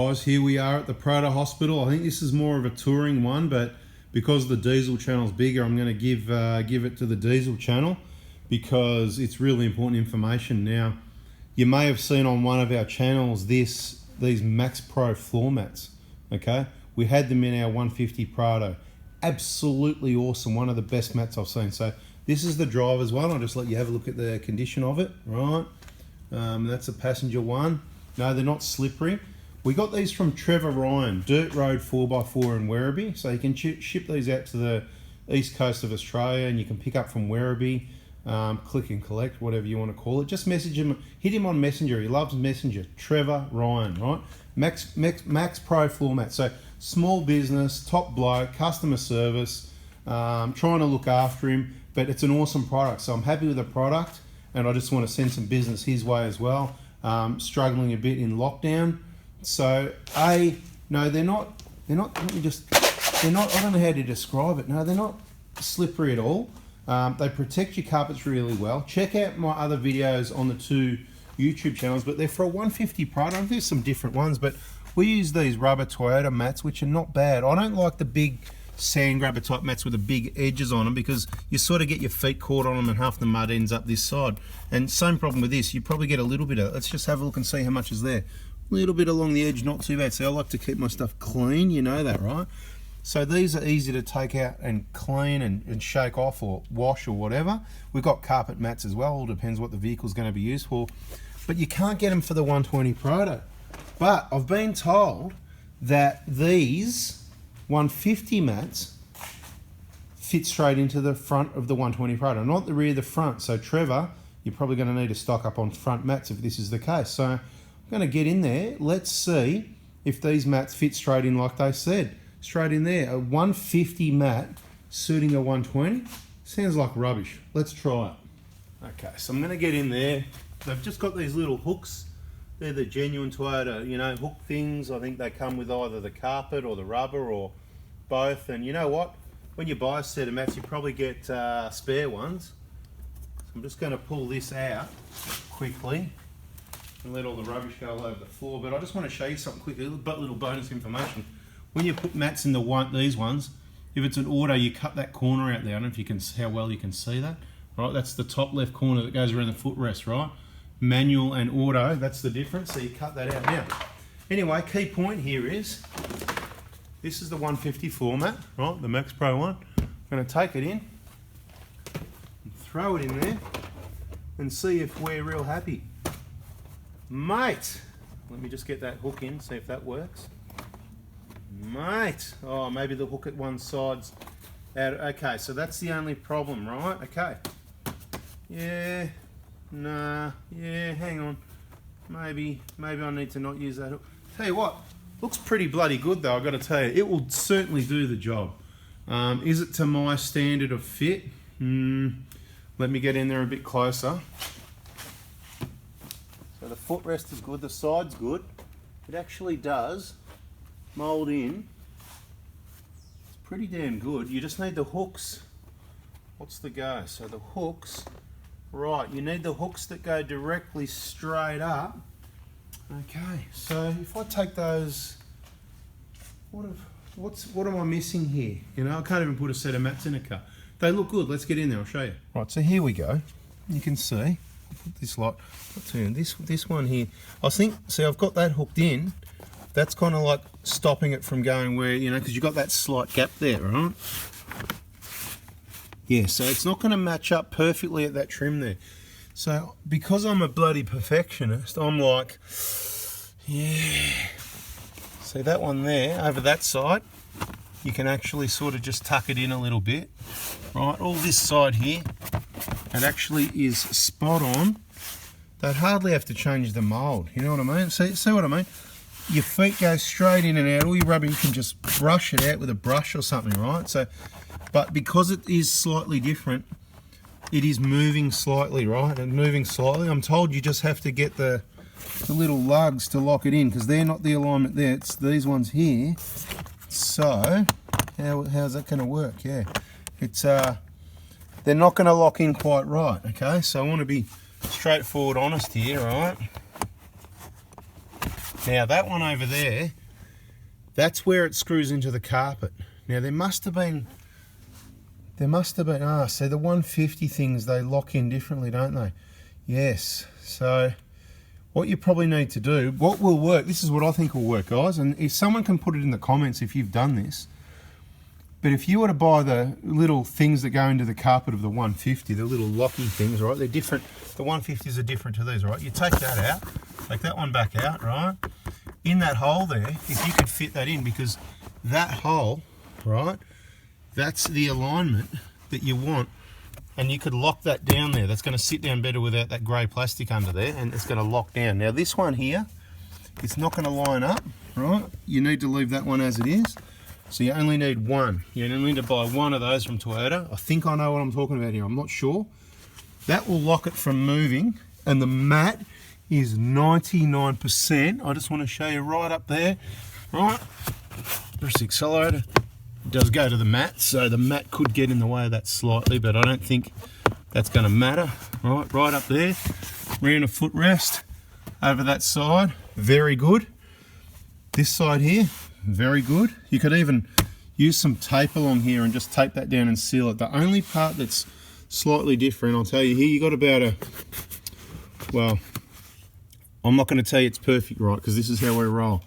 Guys, here we are at the Prado Hospital. I think this is more of a touring one, but because the diesel channel is bigger, I'm going to give it to the diesel channel because it's really important information. Now, you may have seen on one of our channels these Max Pro floor mats. Okay, we had them in our 150 Prado. Absolutely awesome. One of the best mats I've seen. So this is the driver's one. I'll just let you have a look at the condition of it. Right, that's a passenger one. No, they're not slippery. We got these from Trevor Ryan, Dirt Road 4x4 in Werribee. So you can ship these out to the east coast of Australia, and you can pick up from Werribee, click and collect, whatever you want to call it. Just message him, hit him on Messenger. He loves Messenger. Trevor Ryan, right? Max Pro floor mat. So small business, top bloke, customer service, trying to look after him, but it's an awesome product. So I'm happy with the product, and I just want to send some business his way as well. Struggling a bit in lockdown. So no, they're not, I don't know how to describe it. No, they're not slippery at all. They protect your carpets really well. Check out my other videos on the two YouTube channels, but they're for a 150 Prado. There's some different ones, but we use these rubber Toyota mats, which are not bad. I don't like the big sand grabber type mats with the big edges on them because you sort of get your feet caught on them and half the mud ends up this side. And same problem with this, you probably get a little bit of, let's just have a look and see how much is there. A little bit along the edge, not too bad. So I like to keep my stuff clean, you know that, right? So these are easy to take out and clean and shake off or wash or whatever. We've got carpet mats as well, all depends what the vehicle's going to be used for. But you can't get them for the 120 Prado. But I've been told that these 150 mats fit straight into the front of the 120 Prado, not the rear, the front. So Trevor, you're probably going to need to stock up on front mats if this is the case. So I'm going to get in there. Let's see if these mats fit straight in like they said. Straight in there. A 150 mat suiting a 120. Sounds like rubbish. Let's try it. Okay, so I'm going to get in there. They've just got these little hooks. They're the genuine Toyota, you know, hook things. I think they come with either the carpet or the rubber or both. And you know what? When you buy a set of mats, you probably get spare ones. So I'm just going to pull this out quickly and let all the rubbish go all over the floor. But I just want to show you something quickly, little bonus information. When you put mats in these ones, if it's an auto, you cut that corner out there. I don't know if you can see how well you can see that. Right, that's the top left corner that goes around the footrest, right? Manual and auto, that's the difference. So you cut that out now. Anyway, key point here is this is the 150 floor mat, right? The Max Pro one. I'm going to take it in, and throw it in there, and see if we're real happy. Mate, let me just get that hook in, see if that works. Mate, oh, maybe the hook at one side's out. Okay, so that's the only problem, right? Okay. Yeah, nah, yeah, hang on. Maybe I need to not use that hook. Tell you what, looks pretty bloody good though, I've got to tell you. It will certainly do the job. Is it to my standard of fit? Let me get in there a bit closer. So the footrest is good, the side's good. It actually does mold in. It's pretty damn good. You just need the hooks. What's the go? So the hooks, right, you need the hooks that go directly straight up. Okay, so if I take those, what am I missing here? You know, I can't even put a set of mats in a car. They look good. Let's get in there, I'll show you. Right, so here we go. You can see, I'll put this light, this one here. I think, see, I've got that hooked in. That's kind of like stopping it from going where, you know, because you've got that slight gap there, right? Yeah, so it's not going to match up perfectly at that trim there. So because I'm a bloody perfectionist, I'm like, yeah. See that one there, over that side, you can actually sort of just tuck it in a little bit, right? All this side here, it actually is spot on. They'd hardly have to change the mould, you know what I mean? See what I mean? Your feet go straight in and out. All your rubber, you can just brush it out with a brush or something, right? So, but because it is slightly different, it is moving slightly, right? And moving slightly. I'm told you just have to get the little lugs to lock it in because they're not the alignment there. It's these ones here. So, how's that going to work? Yeah, it's they're not going to lock in quite right. Okay, so I want to be straightforward, honest here, right? Now that one over there, that's where it screws into the carpet. Now there must have been, so the 150 things, they lock in differently, don't they? Yes, so what you probably need to do, what will work, this is what I think will work, guys, and if someone can put it in the comments if you've done this, but if you were to buy the little things that go into the carpet of the 150, the little locky things, right, they're different, the 150s are different to these, right? You take that out, take that one back out, right? In that hole there, if you could fit that in, because that hole, right, that's the alignment that you want, and you could lock that down there. That's going to sit down better without that grey plastic under there, and it's going to lock down. Now this one here, it's not going to line up, right? You need to leave that one as it is. So you only need one. You only need to buy one of those from Toyota. I think I know what I'm talking about here. I'm not sure. That will lock it from moving, and the mat is 99%. I just want to show you right up there, right? Press the accelerator. It does go to the mat, so the mat could get in the way of that slightly, but I don't think that's going to matter. Right up there, round a footrest over that side, very good. This side here, very good. You could even use some tape along here and just tape that down and seal it. The only part that's slightly different, I'll tell you here, you got about a, well, I'm not going to tell you it's perfect, right, because this is how we roll,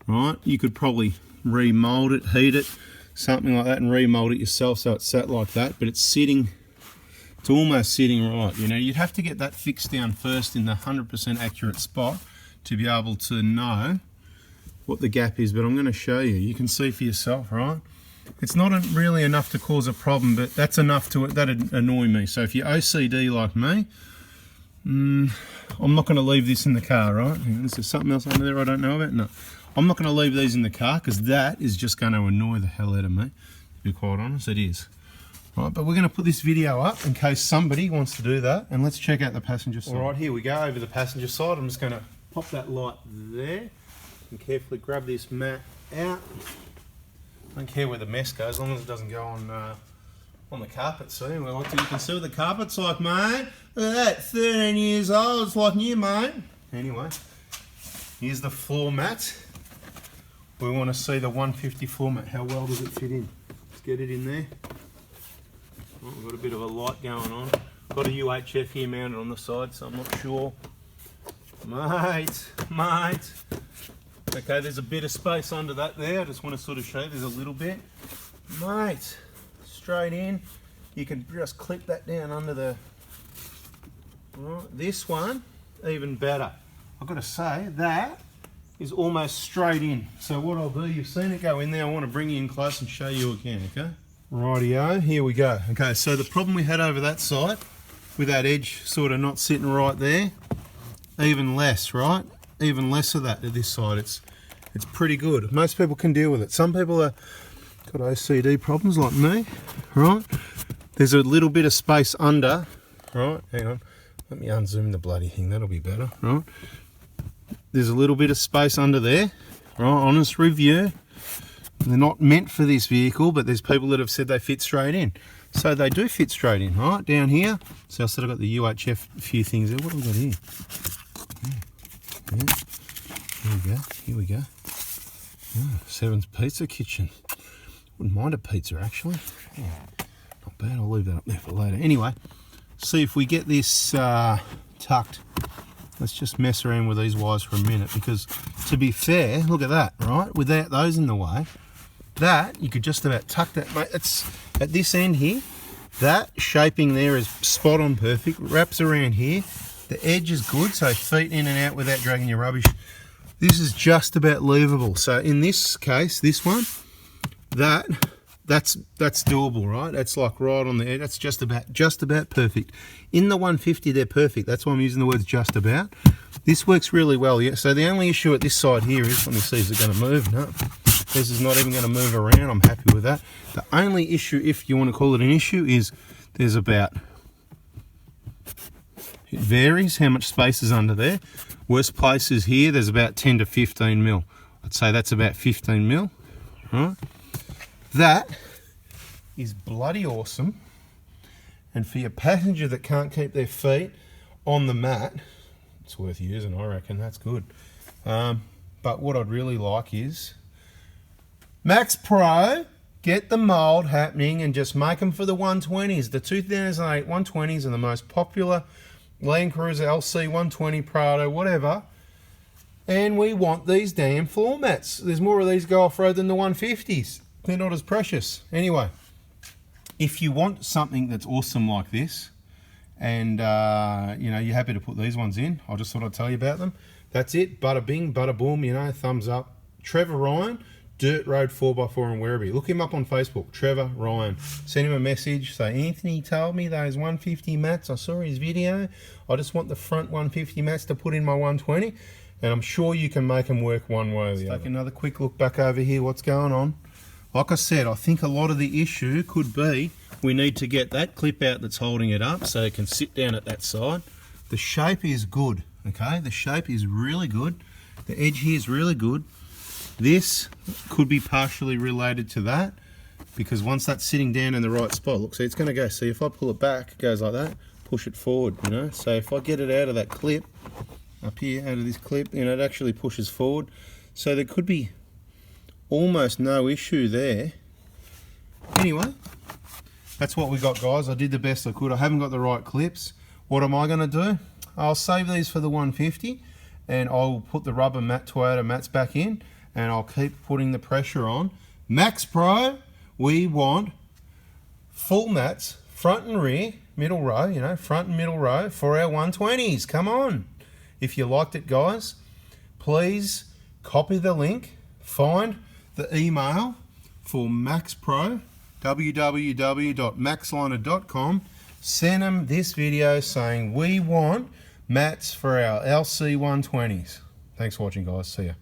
right? You could probably remold it, heat it, something like that, and remold it yourself so it's sat like that, but it's sitting, it's almost sitting right. You know, you'd have to get that fixed down first in the 100% accurate spot to be able to know what the gap is, but I'm going to show you. You can see for yourself, right? It's not really enough to cause a problem, but that's enough to, that'd annoy me. So if you're OCD like me, I'm not going to leave this in the car, right? Is there something else under there I don't know about? No. I'm not going to leave these in the car because that is just going to annoy the hell out of me, to be quite honest. It is. Right, but we're going to put this video up in case somebody wants to do that, and let's check out the passenger side. All right, here we go over the passenger side. I'm just going to pop that light there and carefully grab this mat out. I don't care where the mess goes, as long as it doesn't go on the carpet. See, you can see what the carpet's like, mate. Look at that, 13 years old. It's like new, mate. Anyway, here's the floor mat. We want to see the 150 floor mat. How well does it fit in? Let's get it in there. Oh, we've got a bit of a light going on. Got a UHF here mounted on the side, so I'm not sure. Mate. Okay, there's a bit of space under that there. I just want to sort of show you, there's a little bit. Mate, straight in. You can just clip that down under the... Right, this one, even better. I've got to say, that is almost straight in. So what I'll do, you've seen it go in there, I want to bring you in close and show you again, okay? Rightio, here we go. Okay, so the problem we had over that side, with that edge sort of not sitting right there, even less, right? Even less of that to this side. It's pretty good. Most people can deal with it. Some people are got OCD problems like me, right? There's a little bit of space under, right? Hang on, let me unzoom the bloody thing, that'll be better, right? There's a little bit of space under there, right? Honest review. They're not meant for this vehicle, but there's people that have said they fit straight in. So they do fit straight in, right? Down here, so I said I've got the UHF a few things there. What have we got here? Yeah. Here we go. Oh, Seven's Pizza Kitchen. Wouldn't mind a pizza, actually. Yeah, not bad, I'll leave that up there for later. Anyway, see if we get this tucked. Let's just mess around with these wires for a minute, because to be fair, look at that, right? Without those in the way, that, you could just about tuck that, mate. It's at this end here, that shaping there is spot on perfect, wraps around here. The edge is good, so feet in and out without dragging your rubbish. This is just about leavable. So in this case, this one, that's doable, right? That's like right on the edge. That's just about perfect. In the 150, they're perfect. That's why I'm using the words just about. This works really well. Yeah. So the only issue at this side here is, let me see, is it going to move? No, this is not even going to move around. I'm happy with that. The only issue, if you want to call it an issue, is there's about, it varies how much space is under there. Worst places here, there's about 10 to 15 mil. I'd say that's about 15 mil, right? That is bloody awesome. And for your passenger that can't keep their feet on the mat, it's worth using, I reckon. That's good. but what I'd really like is Max Pro, get the mold happening and just make them for the 120s. The 2008 120s are the most popular Land Cruiser, LC120, Prado, whatever. And we want these damn floor mats. There's more of these go off-road than the 150s. They're not as precious. Anyway, if you want something that's awesome like this, and you know, you're happy to put these ones in, I just thought I'd tell you about them. That's it. Bada bing, bada boom, you know, thumbs up. Trevor Ryan, Dirt Road 4x4 in Werribee. Look him up on Facebook, Trevor Ryan. Send him a message, say, Anthony told me those 150 mats, I saw his video. I just want the front 150 mats to put in my 120. And I'm sure you can make them work one way or the other. Take another quick look back over here, what's going on. Like I said, I think a lot of the issue could be we need to get that clip out that's holding it up so it can sit down at that side. The shape is good, okay? The shape is really good. The edge here is really good. This could be partially related to that, because once that's sitting down in the right spot, look, see, it's going to go. See, if I pull it back, it goes like that, push it forward, you know? So if I get it out of that clip, up here, out of this clip, you know, it actually pushes forward. So there could be almost no issue there. Anyway, that's what we got, guys. I did the best I could. I haven't got the right clips. What am I going to do? I'll save these for the 150, and I'll put the rubber Toyota mats back in, and I'll keep putting the pressure on. Max Pro, we want full mats, front and rear, middle row, you know, front and middle row for our 120s. Come on. If you liked it, guys, please copy the link, find the email for Max Pro, www.maxliner.com, send them this video saying we want mats for our LC120s. Thanks for watching, guys. See ya.